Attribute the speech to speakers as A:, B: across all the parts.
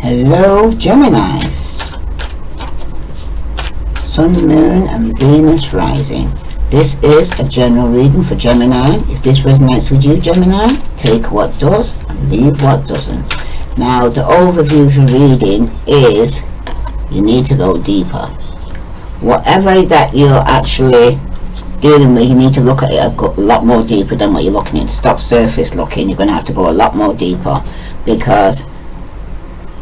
A: Hello Geminis, Sun, Moon and Venus rising. This is a general reading for Gemini. If this resonates with you, Gemini, take what does and leave what doesn't. Now the overview of your reading is you need to go deeper. Whatever that you're actually dealing with, you need to look at it a lot more deeper than what you're looking at. Stop surface looking. You're going to have to go a lot more deeper, because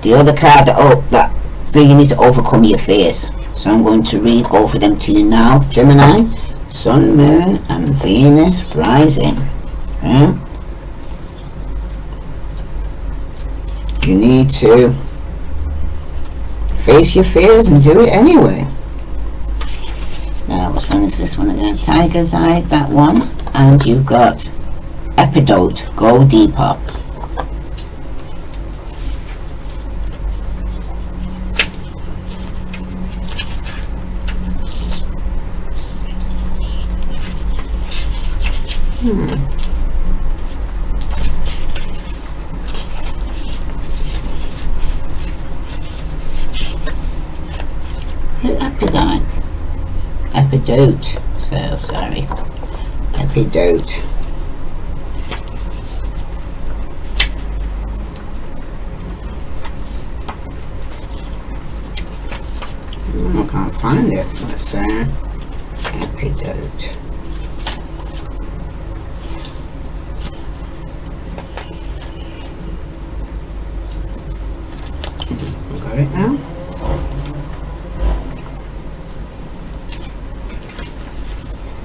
A: the other card that you need to overcome your fears. So I'm going to read both of them to you now, Gemini. Sun, Moon and Venus rising. Okay? You need to face your fears and do it anyway. Now, which one is this one again? Tiger's Eye, that one. And you've got Epidote, go deeper. Epidote, so sorry, Epidote. I can't find it. Let's say Epidote. Got it now?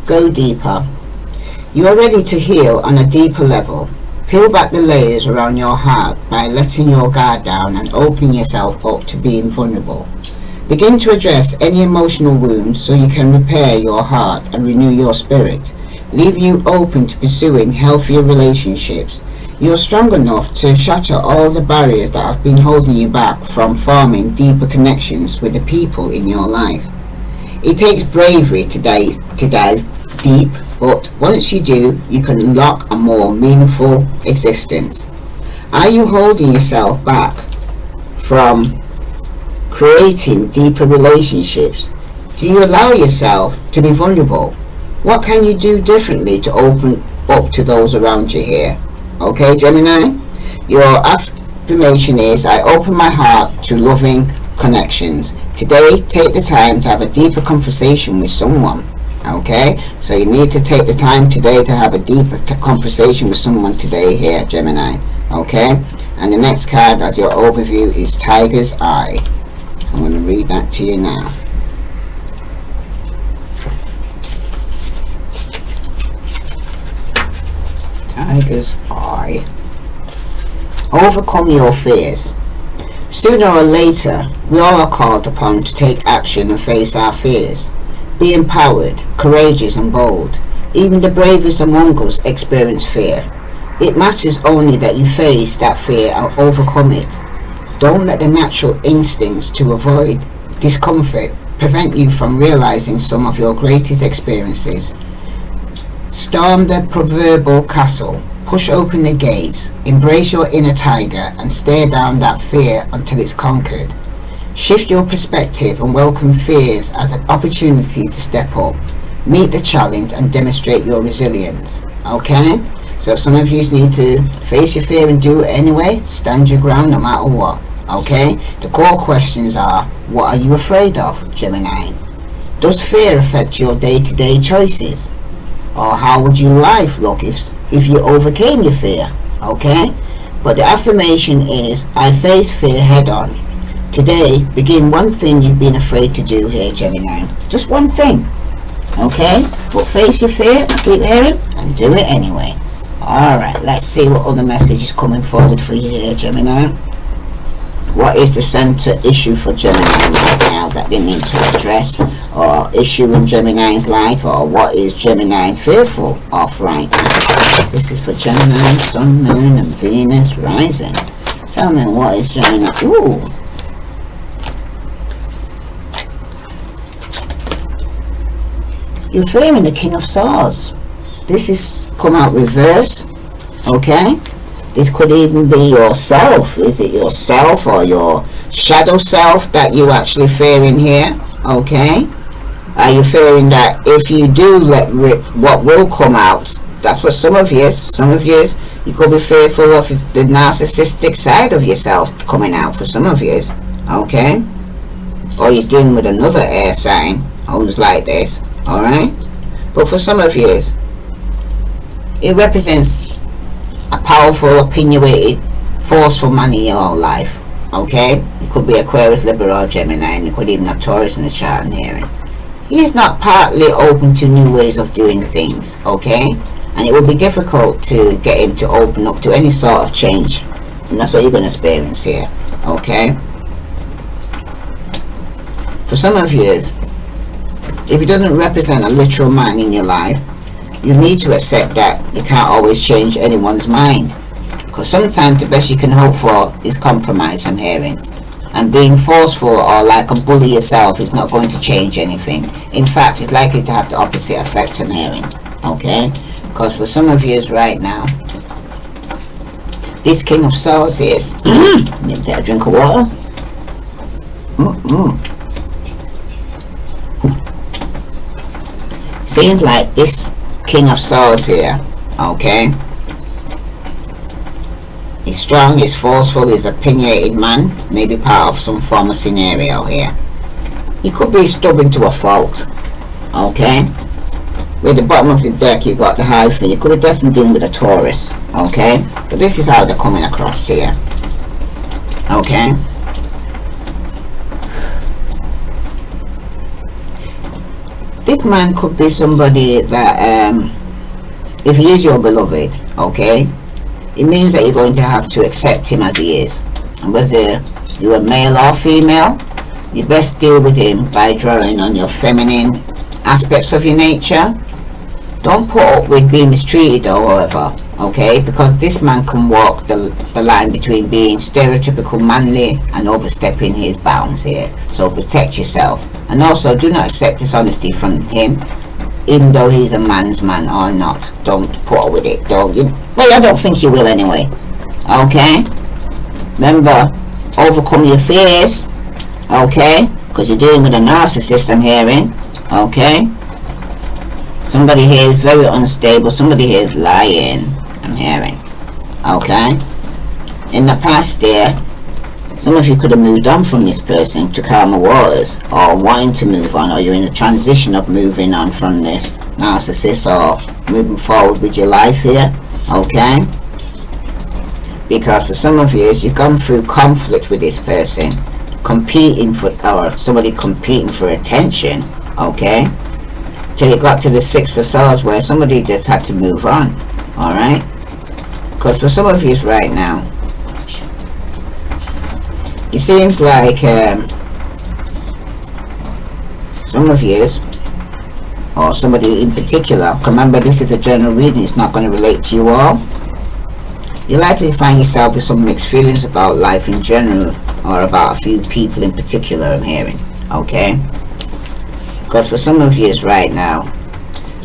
A: Go deeper. You are ready to heal on a deeper level. Peel back the layers around your heart by letting your guard down and opening yourself up to being vulnerable. Begin to address any emotional wounds so you can repair your heart and renew your spirit, leaving you open to pursuing healthier relationships. You are strong enough to shatter all the barriers that have been holding you back from forming deeper connections with the people in your life. It takes bravery to dive deep, but once you do, you can unlock a more meaningful existence. Are you holding yourself back from creating deeper relationships? Do you allow yourself to be vulnerable? What can you do differently to open up to those around you here? Okay, Gemini, your affirmation is, I open my heart to loving connections. Today, take the time to have a deeper conversation with someone. Okay, so you need to take the time today to have a deeper conversation with someone today here, Gemini. Okay, and the next card as your overview is Tiger's Eye. I'm going to read that to you now. Tiger's Eye. Overcome your fears. Sooner or later, we all are called upon to take action and face our fears. Be empowered, courageous and bold. Even the bravest among us experience fear. It matters only that you face that fear and overcome it. Don't let the natural instincts to avoid discomfort prevent you from realizing some of your greatest experiences. Storm the proverbial castle. Push open the gates, embrace your inner tiger and stare down that fear until it's conquered. Shift your perspective and welcome fears as an opportunity to step up, meet the challenge and demonstrate your resilience. Okay? So some of you need to face your fear and do it anyway. Stand your ground no matter what. Okay? The core questions are, what are you afraid of, Gemini? Does fear affect your day-to-day choices? Or how would your life look if you overcame your fear? Okay? But the affirmation is, I face fear head on. Today, begin one thing you've been afraid to do here, Gemini. Just one thing. Okay? But face your fear, keep hearing, and do it anyway. Alright, let's see what other message is coming forward for you here, Gemini. What is the center issue for Gemini right now that they need to address, or issue in Gemini's life, or what is Gemini fearful of right now? This is for Gemini, Sun, Moon and Venus rising. Tell me, what is Gemini? Ooh. You're fearing the King of Swords. This is come out reverse. Okay? This could even be yourself. Is it yourself or your shadow self that you actually fearing here? Okay. Are you fearing that if you do let rip, what will come out? That's what some of you, you could be fearful of the narcissistic side of yourself coming out for some of you. Okay. Or you're dealing with another air sign who's like this. Alright. But for some of you, it represents a powerful, opinionated, forceful man in your life. Okay. It could be Aquarius, Libra, or Gemini, and you could even have Taurus in the chart and hearing. He is not partly open to new ways of doing things. Okay. And it will be difficult to get him to open up to any sort of change. And that's what you're going to experience here. Okay. For some of you, if it doesn't represent a literal man in your life, you need to accept that you can't always change anyone's mind. Because sometimes the best you can hope for is compromise, I'm hearing. And being forceful or like a bully yourself is not going to change anything. In fact, it's likely to have the opposite effect, I'm hearing. Okay? Because for some of you right now, this King of Swords is... Need a drink of water? Seems like this King of Swords here, okay? He's strong, he's forceful, he's an opinionated man, maybe part of some form of scenario here. He could be stubborn to a fault, okay? With the bottom of the deck, you got the hyphen. You could have definitely dealing with a Taurus, okay? But this is how they're coming across here, okay? This man could be somebody that, if he is your beloved, okay, it means that you're going to have to accept him as he is. And whether you're a male or female, you best deal with him by drawing on your feminine aspects of your nature. Don't put up with being mistreated or whatever, okay, because this man can walk the line between being stereotypical manly and overstepping his bounds here. So protect yourself, and also do not accept dishonesty from him, even though he's a man's man or not. Don't put up with it. Don't you? Well, I don't think you will anyway. Okay, remember, overcome your fears, okay, because you're dealing with a narcissist, I'm hearing. Okay, somebody here is very unstable, somebody here is lying, I'm hearing. Okay, in the past there, some of you could have moved on from this person to calmer waters, or wanting to move on, or you're in the transition of moving on from this narcissist, or moving forward with your life here. Okay, because for some of you, you've gone through conflict with this person, competing for, or somebody competing for attention, okay, till you got to the Six of Swords where somebody just had to move on. Alright, because for some of you right now, it seems like some of you, or somebody in particular, remember this is a general reading, it's not going to relate to you all. You're likely to find yourself with some mixed feelings about life in general, or about a few people in particular, I'm hearing. Okay, because for some of you right now,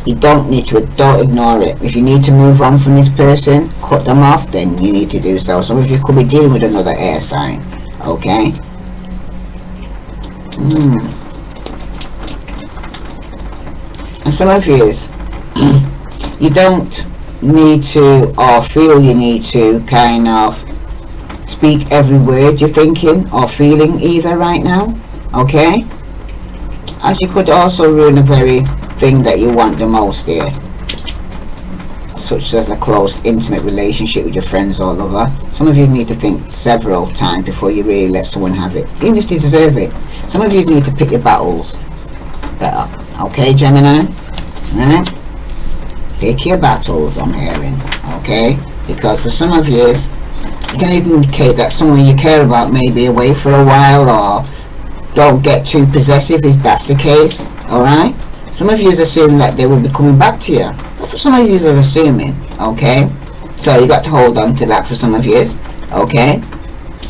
A: you don't ignore it. If you need to move on from this person, cut them off, then you need to do so. Some of you could be dealing with another air sign. Okay, and some of you you don't need to, or feel you need to, kind of speak every word you're thinking or feeling either right now. Okay, as you could also ruin the very thing that you want the most here, such as a close intimate relationship with your friends or lover. Some of you need to think several times before you really let someone have it, even if they deserve it. Some of you need to pick your battles better. Okay, Gemini, right? Pick your battles, I'm hearing. Okay, because for some of you, it can even indicate that someone you care about may be away for a while, or don't get too possessive if that's the case. Alright, some of you is assuming that they will be coming back to you. That's what some of you are assuming. Okay, so you got to hold on to that for some of you. Okay,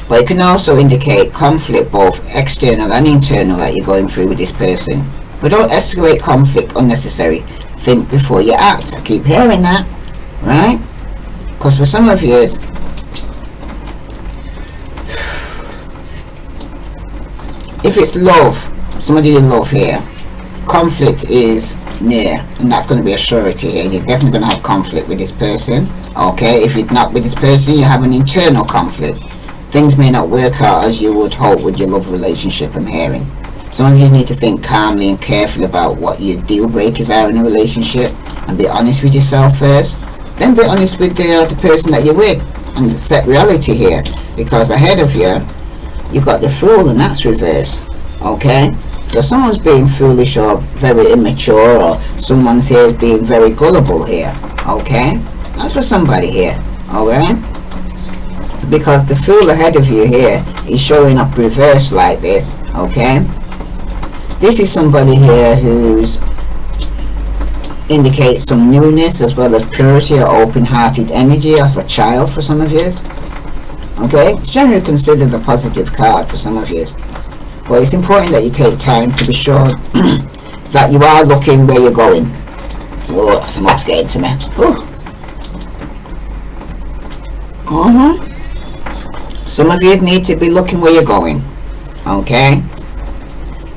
A: but it can also indicate conflict, both external and internal, that you're going through with this person. But don't escalate conflict unnecessary. Think before you act. I keep hearing that, right? Because for some of you, if it's love, somebody you love here, conflict is near, and that's going to be a surety here. You're definitely going to have conflict with this person. Okay, if you're not with this person, you have an internal conflict. Things may not work out as you would hope with your love relationship, I'm hearing. Some of you need to think calmly and carefully about what your deal breakers are in a relationship, and be honest with yourself first. Then be honest with the person that you're with, and set reality here. Because ahead of you, you've got the Fool, and that's reverse. Okay? So someone's being foolish or very immature, or someone's here being very gullible here. Okay? That's for somebody here. Alright? Because the Fool ahead of you here is showing up reverse like this. Okay? This is somebody here who's indicates some newness as well as purity or open-hearted energy of a child for some of you. Okay, it's generally considered a positive card for some of you, but it's important that you take time to be sure that you are looking where you're going. Oh, smoke's getting to me. Some of you need to be looking where you're going. Okay,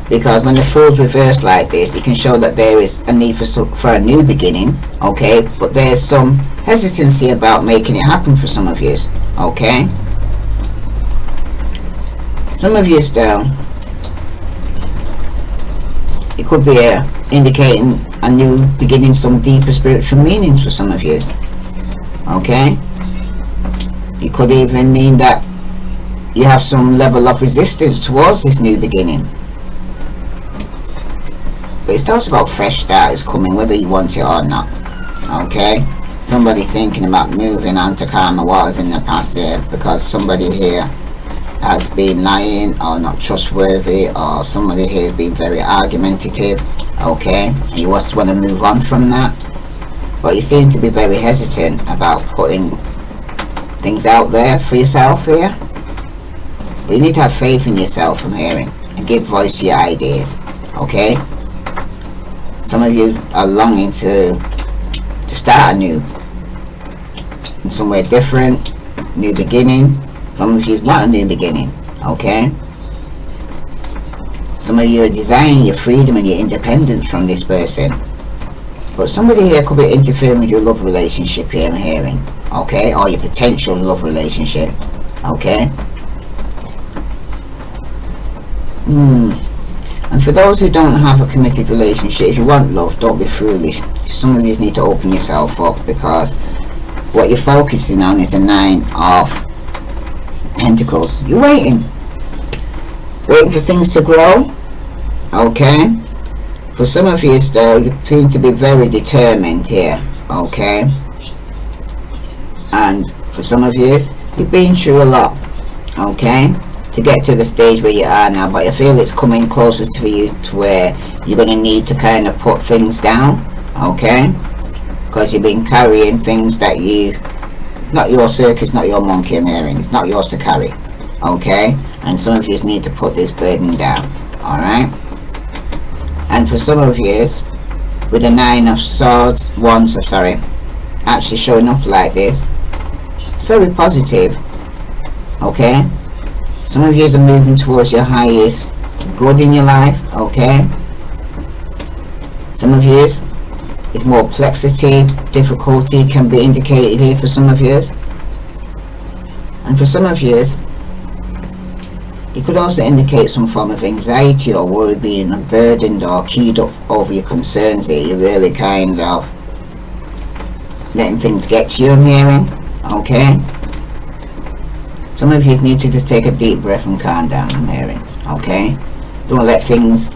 A: because when the Fool's reversed like this, it can show that there is a need for a new beginning. Okay, but there's some hesitancy about making it happen for some of you. Okay, some of you still, it could be indicating a new beginning, some deeper spiritual meanings for some of you. Okay, it could even mean that you have some level of resistance towards this new beginning. But it talks about fresh start is coming, whether you want it or not. Okay, somebody thinking about moving on to calmer waters in the past there, because somebody here has been lying or not trustworthy, or somebody here has been very argumentative. Okay, you just want to move on from that, but you seem to be very hesitant about putting things out there for yourself here. But you need to have faith in yourself, I'm hearing, and give voice to your ideas. Okay, some of you are longing to start anew in somewhere different, new beginning. Some of you want a new beginning. Okay, some of you are desiring your freedom and your independence from this person, but somebody here could be interfering with your love relationship here, I'm hearing. Okay, or your potential love relationship. Okay. And for those who don't have a committed relationship, if you want love, don't be foolish. Some of you need to open yourself up, because what you're focusing on is the 9 of Pentacles. You're waiting for things to grow. Okay, for some of you though, you seem to be very determined here. Okay, and for some of you, you've been through a lot. Okay, to get to the stage where you are now, but I feel it's coming closer to you to where you're going to need to kind of put things down. Okay, because you've been carrying things that not your circus, not your monkey, I'm hearing. It's not yours to carry. Okay, and some of you need to put this burden down. Alright, and for some of you, with the 9 of Swords, actually showing up like this, it's very positive. Okay, some of you are moving towards your highest good in your life. Okay, some of you, it's more complexity, difficulty can be indicated here for some of you, and for some of you, it could also indicate some form of anxiety or worry, being burdened or keyed up over your concerns here. You're really kind of letting things get to you, I'm hearing. Okay, some of you need to just take a deep breath and calm down, I'm hearing. Okay, don't let things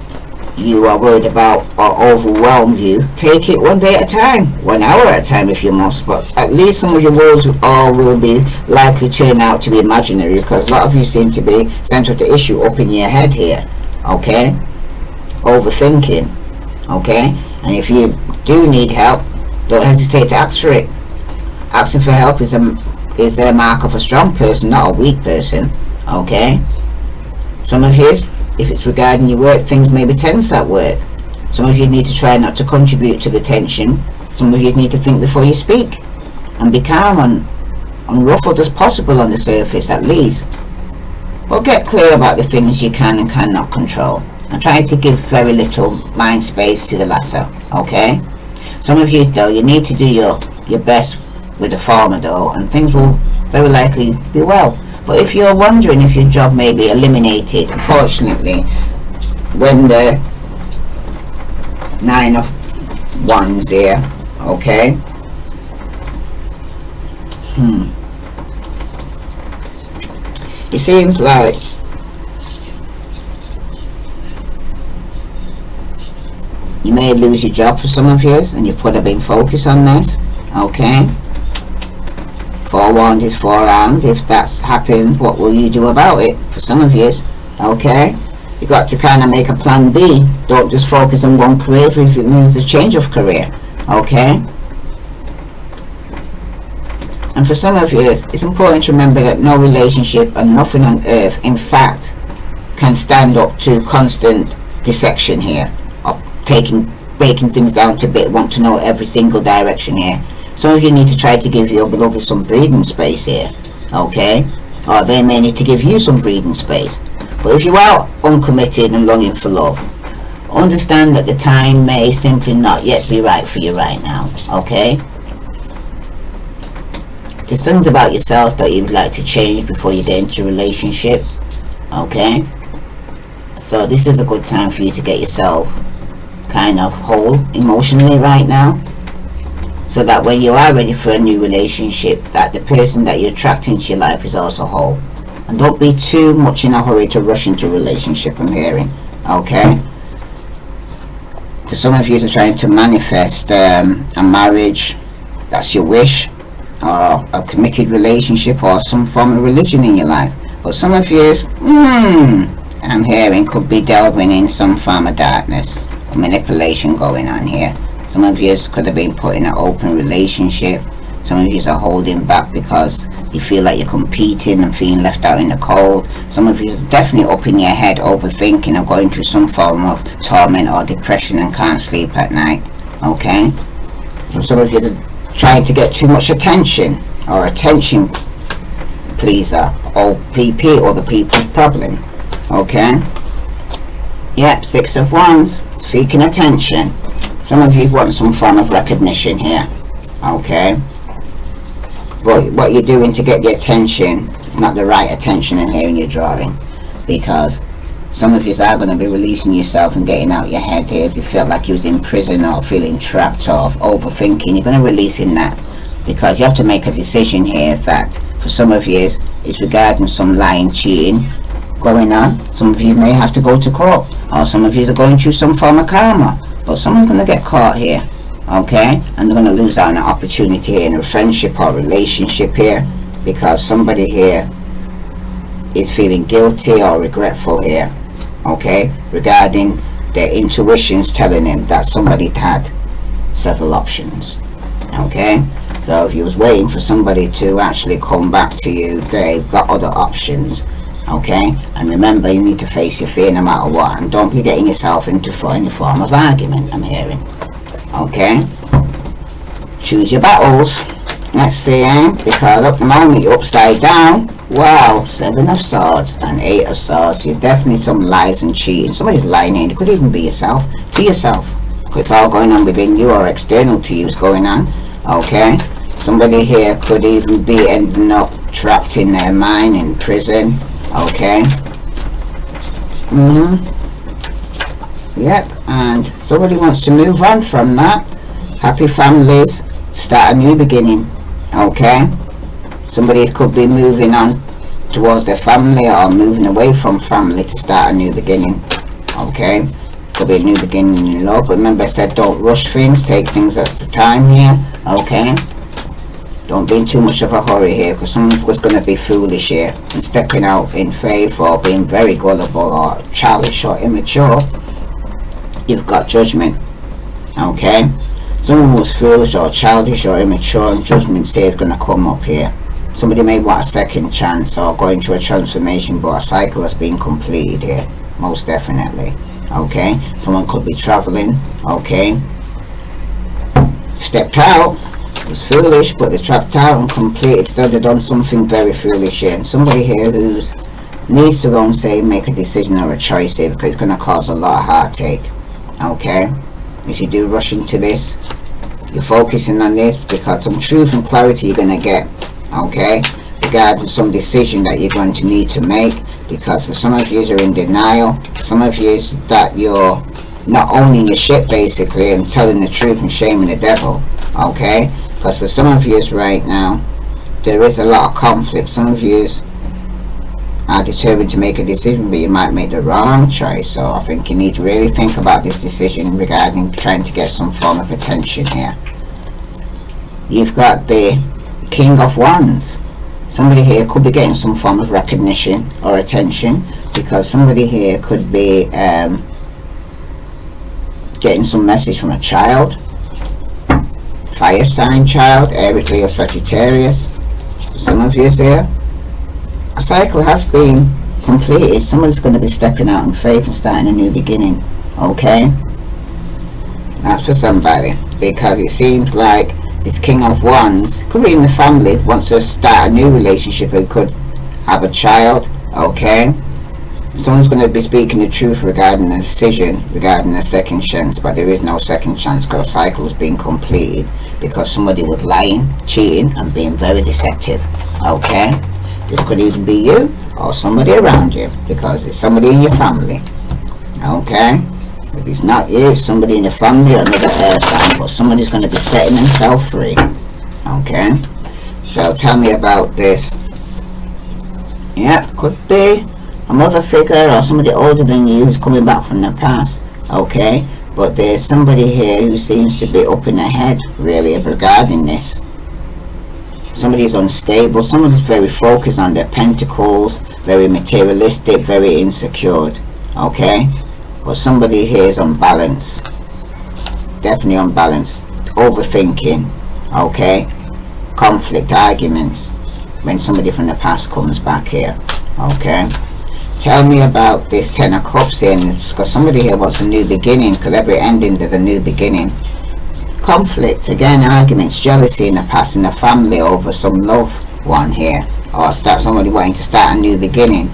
A: you are worried about or overwhelm you. Take it one day at a time, 1 hour at a time if you must, but at least some of your worries will be likely turn out to be imaginary, because a lot of you seem to be centered the issue up in your head here. Okay, overthinking. Okay, and if you do need help, don't hesitate to ask for it. Asking for help is a mark of a strong person, not a weak person. Okay, some of you, if it's regarding your work, things may be tense at work. Some of you need to try not to contribute to the tension. Some of you need to think before you speak and be calm and unruffled as possible on the surface, at least. Well, get clear about the things you can and cannot control, and try to give very little mind space to the latter, okay? Some of you, though, you need to do your best with the farmer, though, and things will very likely be well. But if you're wondering if your job may be eliminated, unfortunately, when the 9 of Wands here, okay? It seems like you may lose your job for some of you, and you put a big focus on this, okay? 4 Wands is 4 round. If that's happened, what will you do about it? For some of you, okay? You got to kind of make a plan B. Don't just focus on one career if it means a change of career, okay? And for some of you, it's important to remember that no relationship and nothing on earth, in fact, can stand up to constant dissection here, of breaking things down to bit, want to know every single direction here. Some of you need to try to give your beloved some breathing space here, okay? Or they may need to give you some breathing space. But if you are uncommitted and longing for love, understand that the time may simply not yet be right for you right now, okay? There's things about yourself that you'd like to change before you get into a relationship, okay? So this is a good time for you to get yourself kind of whole emotionally right now, so that when you are ready for a new relationship, that the person that you're attracting to your life is also whole. And don't be too much in a hurry to rush into a relationship, I'm hearing, okay? For some of you are trying to manifest a marriage, that's your wish, or a committed relationship, or some form of religion in your life. But some of you, I'm hearing, could be delving in some form of darkness or manipulation going on here. Some of you could have been put in an open relationship. Some of you are holding back because you feel like you're competing and feeling left out in the cold. Some of you are definitely up in your head overthinking or going through some form of torment or depression and can't sleep at night, okay? Some of you are trying to get too much attention, or attention pleaser, OPP, or the people's problem, okay? Yep, 6 of Wands, seeking attention. Some of you want some form of recognition here, okay? But what you're doing to get the attention is not the right attention in here in your drawing, because some of you are going to be releasing yourself and getting out your head here. If you felt like you was in prison or feeling trapped or overthinking, you're going to release in that, because you have to make a decision here that for some of you it's regarding some lying, cheating going on. Some of you may have to go to court, or some of you are going through some form of karma, but someone's going to get caught here, okay? And they're going to lose out on an opportunity here in a friendship or relationship here, because somebody here is feeling guilty or regretful here, okay, regarding their intuitions telling him that somebody had several options, okay? So if you was waiting for somebody to actually come back to you, they've got other options, okay? And remember, you need to face your fear no matter what, and don't be getting yourself into any form of argument, I'm hearing, okay? Choose your battles. Let's see, because at the moment you're upside down. Wow, 7 of Swords and 8 of Swords. You're definitely some lies and cheating. Somebody's lying in. It could even be yourself, to yourself, because it's all going on within you, or external to you is going on, okay? Somebody here could even be ending up trapped in their mind in prison, okay? Yep, and somebody wants to move on from that. Happy families, start a new beginning, okay? Somebody could be moving on towards their family, or moving away from family to start a new beginning, okay? Could be a new beginning in love, but remember I said don't rush things, take things at the time here, okay? Don't be in too much of a hurry here, because someone was going to be foolish here and stepping out in faith, or being very gullible or childish or immature. You've got Judgment, okay? Someone was foolish or childish or immature, and Judgment says going to come up here. Somebody may want a second chance, or going through a transformation, but a cycle has been completed here, most definitely, okay? Someone could be traveling, okay? Stepped out, was foolish, but they trapped out and completed, so they've done something very foolish here. And somebody here who's needs to go and say make a decision or a choice here, because it's going to cause a lot of heartache. Okay, if you do rush into this, you're focusing on this because some truth and clarity you're going to get, okay, regarding some decision that you're going to need to make. Because for some of you are in denial, some of you is that you're not owning your shit basically and telling the truth and shaming the devil. Okay, because for some of you right now there is a lot of conflict. Some of you are determined to make a decision, but you might make the wrong choice. So I think you need to really think about this decision regarding trying to get some form of attention here. You've got the King of Wands. Somebody here could be getting some form of recognition or attention, because somebody here could be getting some message from a child, fire sign child, Aries, Leo, Sagittarius. Some of you here, a cycle has been completed. Somebody's going to be stepping out in faith and starting a new beginning. Okay, that's for somebody, because it seems like this King of Wands could be in the family, wants to start a new relationship, or could have a child. Okay, someone's going to be speaking the truth regarding the decision regarding the second chance, but there is no second chance because the cycle has been completed, because somebody was lying, cheating and being very deceptive. Okay, this could even be you or somebody around you, because it's somebody in your family. Okay, if it's not you, it's somebody in your family or another air sign, but somebody's going to be setting themselves free. Okay, so tell me about this. Yeah, could be a mother figure or somebody older than you who's coming back from the past. Okay, but there's somebody here who seems to be up in their head really regarding this. Somebody's unstable, somebody's very focused on their pentacles, very materialistic, very insecure. Okay, but somebody here is unbalanced, definitely unbalanced, overthinking. Okay, conflict, arguments when somebody from the past comes back here. Okay, tell me about this Ten of Cups here, because somebody here wants a new beginning, because every ending there's a new beginning. Conflict again, arguments, jealousy in the past in the family over some loved one here, or somebody wanting to start a new beginning.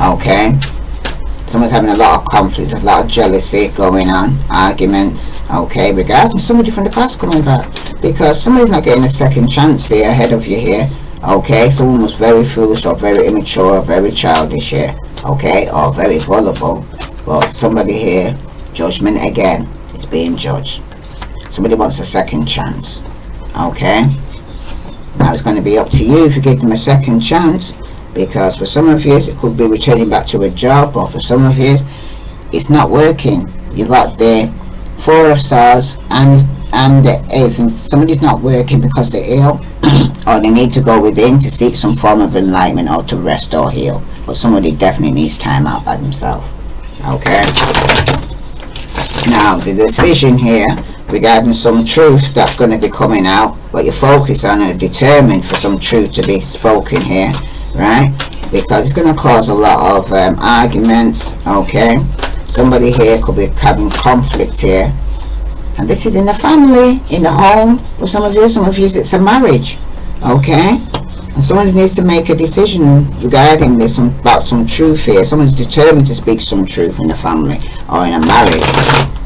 A: Okay, someone's having a lot of conflict, a lot of jealousy going on, arguments. Okay, regarding somebody from the past coming back, because somebody's not getting a second chance here ahead of you here. Okay, someone was very foolish or very immature or very childish here. Okay, or very vulnerable. But somebody here, judgment again, it's being judged. Somebody wants a second chance. Okay, now it's going to be up to you if you give them a second chance, because for some of you it could be returning back to a job, or for some of you it's not working. You got the Four of Swords and the Eighth, and somebody's not working because they're ill or they need to go within to seek some form of enlightenment or to rest or heal. But somebody definitely needs time out by themselves. Okay, now the decision here regarding some truth that's going to be coming out, but you focus on it, determined for some truth to be spoken here, right? Because it's going to cause a lot of arguments. Okay, somebody here could be having conflict here, and this is in the family, in the home. For some of you it's a marriage. Okay, and someone needs to make a decision regarding this, about some truth here. Someone's determined to speak some truth in the family or in a marriage.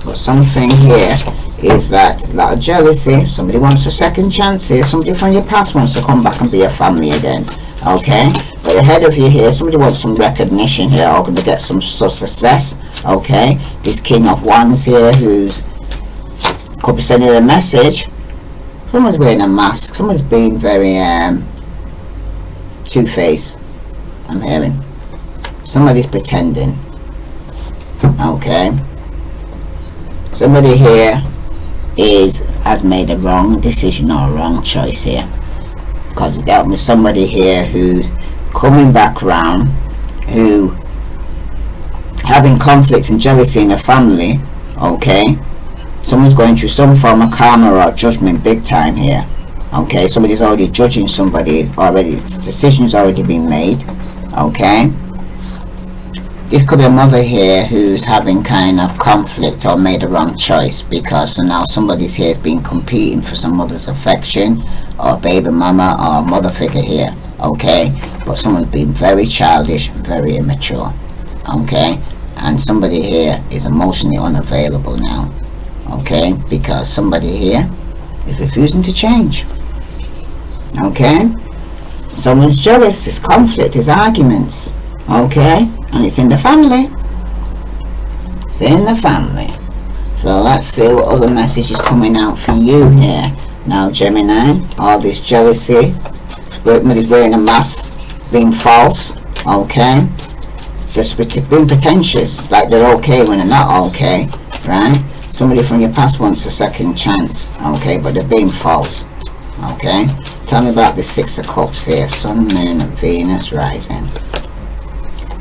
A: But something here is that a lot of jealousy. Somebody wants a second chance here. Somebody from your past wants to come back and be a family again. Okay, but ahead of you here, somebody wants some recognition here, or going to get some success. Okay, this King of Wands here, who's could be sending a message. Someone's wearing a mask. Someone's being very two-faced. I'm hearing somebody's pretending. Okay, somebody here has made a wrong decision or a wrong choice here, because it dealt with somebody here who's coming back round, who having conflicts and jealousy in the family. Okay, someone's going through some form of karma or judgment big time here. Okay, somebody's already judging somebody already, decisions already been made. Okay, this could be a mother here who's having kind of conflict or made a wrong choice, because so now somebody's here has been competing for some mother's affection, or a baby mama or a mother figure here, okay? But someone's been very childish and very immature, okay? And somebody here is emotionally unavailable now, okay? Because somebody here is refusing to change, okay? Someone's jealous, there's conflict, there's arguments, okay? And it's in the family. It's in the family. So let's see what other message is coming out for you here. Now, Gemini, all this jealousy, somebody's wearing a mask, being false, okay? Just being pretentious, like they're okay when they're not okay, right? Somebody from your past wants a second chance, okay, but they're being false, okay? Tell me about the Six of Cups here, Sun, Moon, and Venus rising.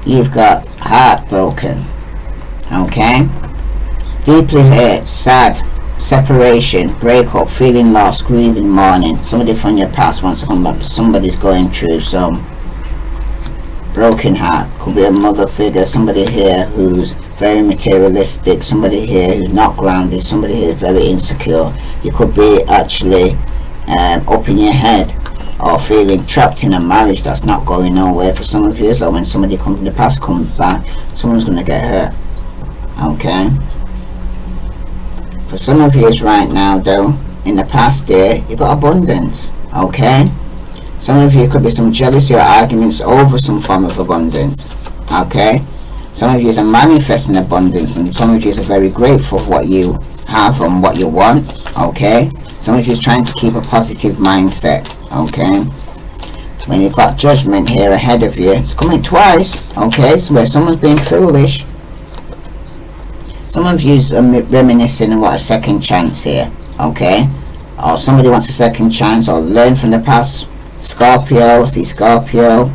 A: You've got heartbroken, okay? Deeply hurt, sad, separation, breakup, feeling lost, grieving, mourning. Somebody from your past wants to come back. Somebody's going through some broken heart. Could be a mother figure, somebody here who's very materialistic, somebody here who's not grounded, somebody here is very insecure. You could be actually up in your head or feeling trapped in a marriage that's not going nowhere for some of you. So when somebody comes from the past comes back, someone's going to get hurt, okay? For some of you right now though, in the past year, you've got abundance, okay? Some of you could be some jealousy or arguments over some form of abundance, okay? Some of you are manifesting abundance, and some of you are very grateful for what you have and what you want, okay? Some of you are trying to keep a positive mindset, okay? When you've got judgment here ahead of you, it's coming twice, okay? So where someone's being foolish. Some of you are reminiscing of what a second chance here, okay? Or somebody wants a second chance or learn from the past. Scorpio, see Scorpio.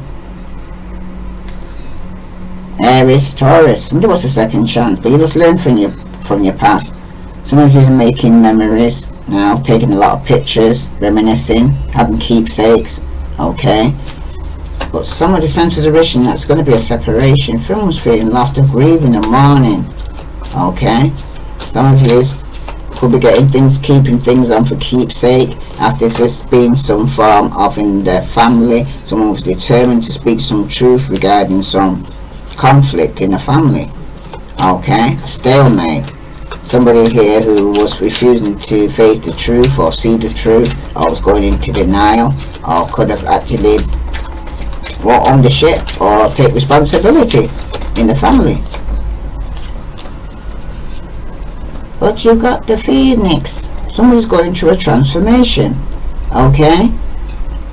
A: Aries, Taurus, somebody wants a second chance, but you just learn from your past. Some of you are making memories now, taking a lot of pictures, reminiscing, having keepsakes, okay? But some of the sense of direction, that's going to be a separation. Someone's feeling laughter, grieving, and mourning. Okay, some of you could be getting things, keeping things on for keepsake after just being some form of in the family. Someone was determined to speak some truth regarding some conflict in the family. Okay, a stalemate. Somebody here who was refusing to face the truth or see the truth, or was going into denial, or could have actually own the ship or take responsibility in the family. But you've got the Phoenix. Somebody's going through a transformation, okay?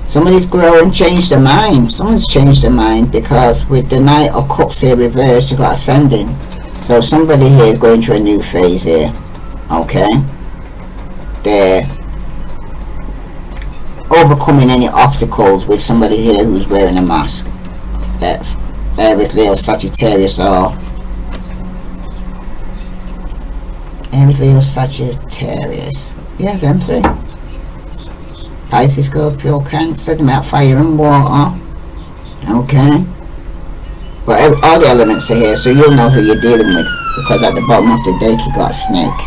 A: Somebody's growing, changed their mind. Someone's changed their mind because with the Knight of Cups here reversed, you've got ascending. So somebody here is going through a new phase here, okay? They're overcoming any obstacles with somebody here who's wearing a mask. Aries, Leo, Sagittarius, or Aries, Leo, Sagittarius. Yeah, them three. Pisces, Scorpio, Cancer, them out fire and water. Okay. But all the elements are here, so you'll know who you're dealing with. Because at the bottom of the deck, you got a snake.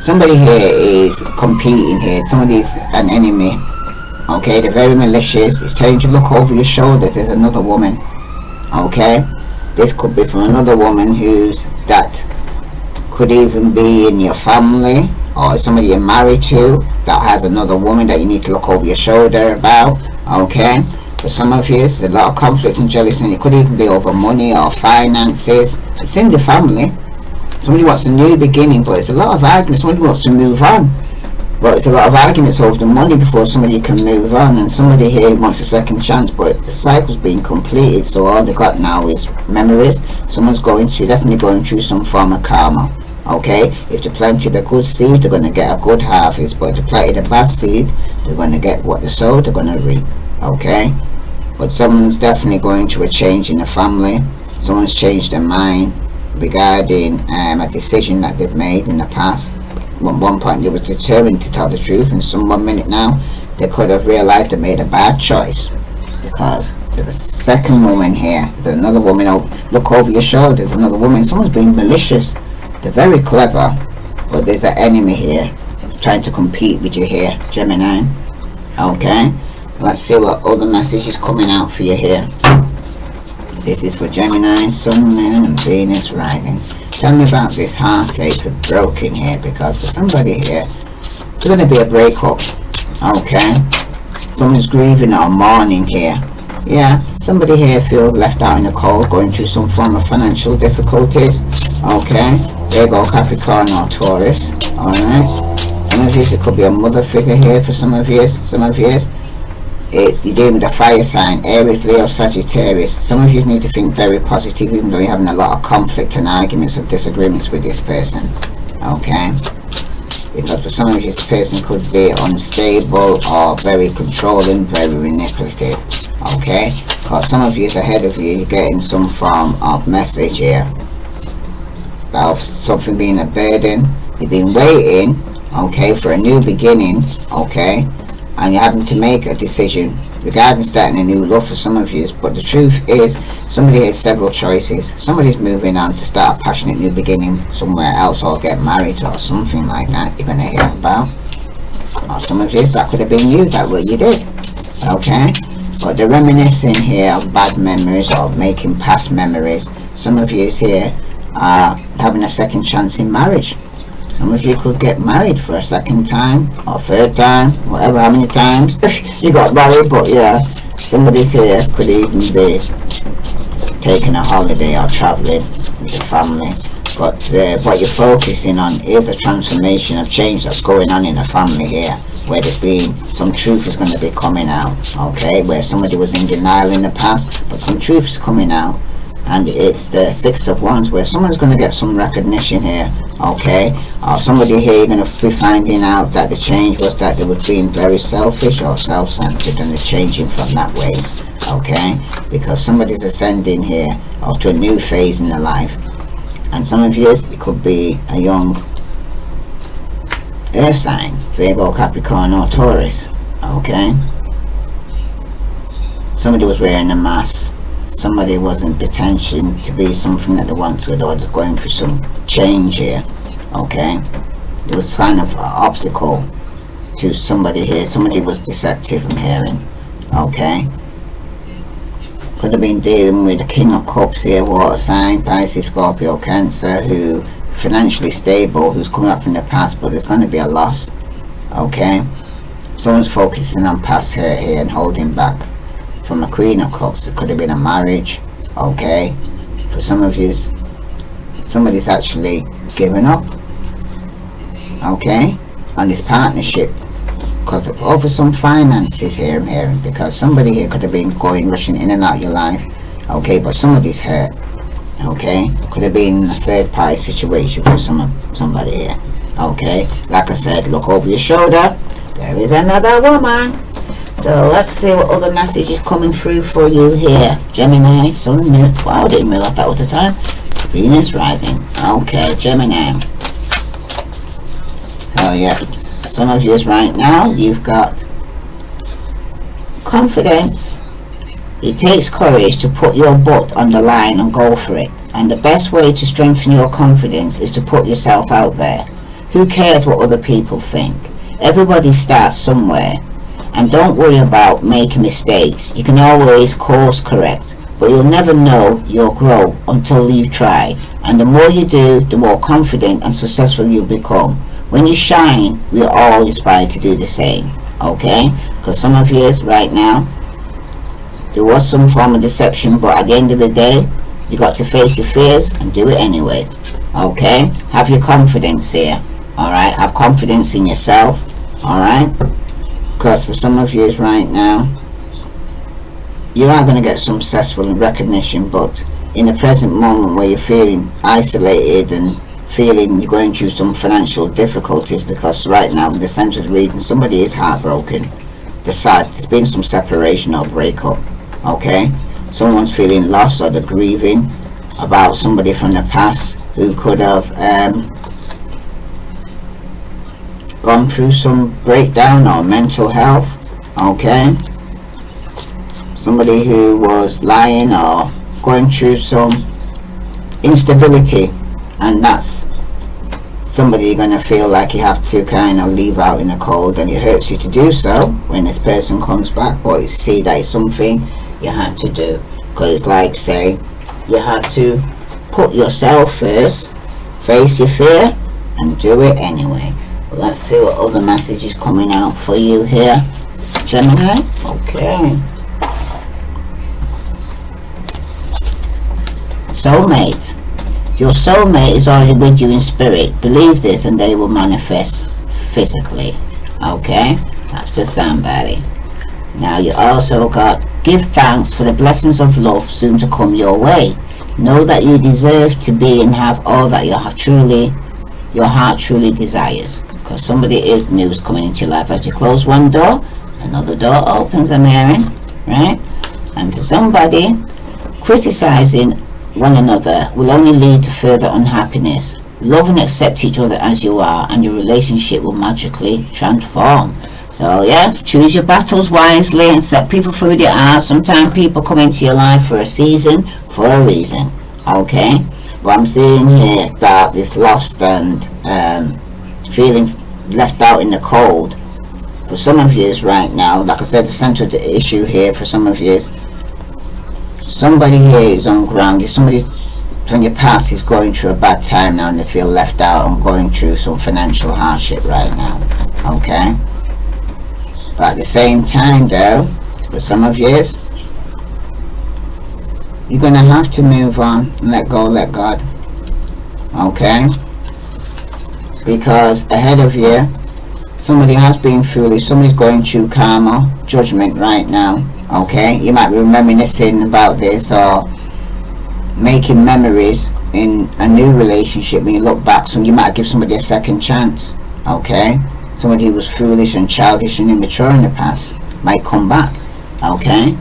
A: Somebody here is competing here. Somebody's an enemy. Okay, they're very malicious. It's telling you to look over your shoulder. There's another woman. Okay. This could be from another woman that could even be in your family, or somebody you're married to that has another woman that you need to look over your shoulder about, okay? For some of you, there's a lot of conflicts and jealousy, and it could even be over money or finances. It's in the family. Somebody wants a new beginning, but it's a lot of arguments. Somebody wants to move on, but it's a lot of arguments over the money before somebody can move on. And somebody here wants a second chance, but the cycle's been completed, so all they got now is memories. Someone's definitely going through some form of karma. Okay, if they planted a good seed, they're going to get a good harvest. But if they planted a bad seed, they're going to get what they sowed, they're going to reap. Okay, but someone's definitely going through a change in the family. Someone's changed their mind regarding a decision that they've made in the past. At one point they was determined to tell the truth, and some 1 minute now they could have realized they made a bad choice, because there's a second woman here. There's another woman. Look over your shoulder, there's another woman. Someone's being malicious. They're very clever, but there's an enemy here. trying to compete with you here, Gemini. Okay, let's see what other message is coming out for you here. This is for Gemini, Sun, Moon and Venus rising. Tell me about this heartache with broken here, because for somebody here, it's going to be a breakup. Okay, someone's grieving or mourning here. Yeah, somebody here feels left out in the cold, going through some form of financial difficulties. Okay, Virgo, Capricorn or Taurus. Alright, some of you, it could be a mother figure here for some of you. It's you're dealing with a fire sign, Aries, Leo, Sagittarius. Some of you need to think very positive, even though you're having a lot of conflict and arguments and disagreements with this person. Okay, because for some of you, this person could be unstable or very controlling, very manipulative. Okay, because some of you ahead of you, you're getting some form of message here about something being a burden. You've been waiting, okay, for a new beginning, okay, and you're having to make a decision regarding starting a new love for some of you. But the truth is, somebody has several choices. Somebody's moving on to start a passionate new beginning somewhere else, or get married or something like that you're going to hear about. Or some of you, that could have been you, that what you did. Okay, but they're reminiscing here of bad memories or making past memories. Some of you here are having a second chance in marriage. Some of you could get married for a second time or third time, whatever, how many times you got married. But yeah, somebody here could even be taking a holiday or traveling with your family. But what you're focusing on is a transformation of change that's going on in the family here, where there's been some truth is going to be coming out. Okay, where somebody was in denial in the past, but some truth is coming out. And it's the Six of Wands, where someone's going to get some recognition here. Okay, or somebody here, you're going to be finding out that the change was that they were being very selfish or self-centered, and they're changing from that ways. Okay, because somebody's ascending here or to a new phase in their life. And some of you, it could be a young earth sign, Virgo, Capricorn or Taurus. Okay, somebody was wearing a mask. Somebody wasn't pretending to be something that they wanted, or just going through some change here. Okay, it was kind of an obstacle to somebody here. Somebody was deceptive, I'm hearing. Okay, could have been dealing with the King of Cups here, water sign, Pisces, Scorpio, Cancer, who financially stable, who's coming up from the past, but there's going to be a loss. Okay, someone's focusing on past hurt here and holding back. From a Queen of Cups, it could have been a marriage. Okay, for some of you, somebody's actually given up. Okay, on this partnership, because over some finances here, I'm hearing, because somebody here could have been rushing in and out your life. Okay, but somebody's hurt. Okay, could have been a third party situation for somebody here. Okay, like I said, look over your shoulder, there is another woman. So let's see what other message is coming through for you here. Gemini, Sun, Moon. Wow, I didn't realize that was the time. Venus rising. Okay, Gemini. So yeah, some of you right now, you've got confidence. It takes courage to put your butt on the line and go for it. And the best way to strengthen your confidence is to put yourself out there. Who cares what other people think? Everybody starts somewhere. And don't worry about making mistakes. You can always course correct, but you'll never know you'll grow until you try. And the more you do, the more confident and successful you become. When you shine, we are all inspired to do the same. Okay, because some of you right now, there was some form of deception, but at the end of the day, you got to face your fears and do it anyway. Okay, have your confidence here. All right, have confidence in yourself. All right, because for some of you right now, you are going to get some successful recognition, but in the present moment where you're feeling isolated and feeling you're going through some financial difficulties, because right now with the central reading, somebody is heartbroken. There's been some separation or breakup. Okay, someone's feeling lost, or they're grieving about somebody from the past who could have gone through some breakdown or mental health. Okay, somebody who was lying or going through some instability, and that's somebody you're going to feel like you have to kind of leave out in the cold, and it hurts you to do so when this person comes back, but you see that it's something you have to do, because like say you have to put yourself first, face your fear, and do it anyway. Well, let's see what other message is coming out for you here, Gemini. Okay. Soulmate. Your soulmate is already with you in spirit. Believe this and they will manifest physically. Okay? That's for somebody. Now you also got, give thanks for the blessings of love soon to come your way. Know that you deserve to be and have all that your heart truly desires. Because somebody is new coming into your life. As you close one door, another door opens, I'm hearing. Right? And for somebody, criticizing one another will only lead to further unhappiness. Love and accept each other as you are, and your relationship will magically transform. So yeah, choose your battles wisely and set people through their heart. Sometimes people come into your life for a season, for a reason. Okay, but I'm seeing here that this lost and feeling left out in the cold for some of you right now. Like I said, the center of the issue here for some of you, somebody here is on ground. If somebody from your past is going through a bad time now and they feel left out and going through some financial hardship right now. Okay, but at the same time though, for some of you, you're gonna have to move on and let go, let God. Okay, because ahead of you somebody has been foolish, somebody's going through karma, judgment right now. Okay, you might be reminiscing about this or making memories in a new relationship. When you look back, so you might give somebody a second chance. Okay, somebody who was foolish and childish and immature in the past might come back. Okay,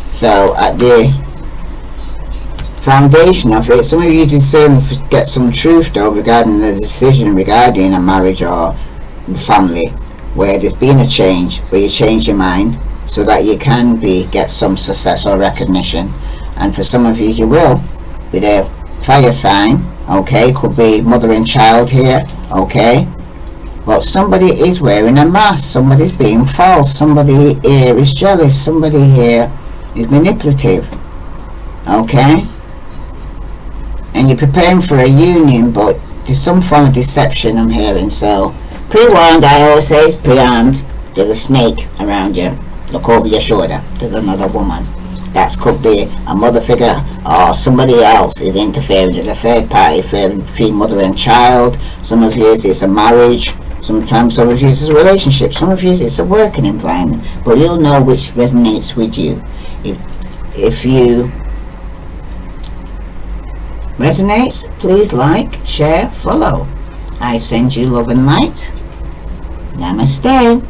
A: so at the foundation of it, some of you deserve to get some truth though regarding the decision regarding a marriage or family, where there's been a change, where you change your mind so that you can get some success or recognition. And for some of you, you will with a fire sign. Okay, could be mother and child here. Okay, but somebody is wearing a mask, somebody's being false, somebody here is jealous, somebody here is manipulative. Okay, and you're preparing for a union, but there's some form of deception I'm hearing. So pre-warned, I always say, is pre-armed. There's a snake around you. Look over your shoulder, there's another woman. That could be a mother figure, or somebody else is interfering. There's a third party between mother and child. Some of you it's a marriage, sometimes some of you it's a relationship, some of you it's a working environment. But you'll know which resonates with you. If you resonates, please like, share, follow. I send you love and light. Namaste.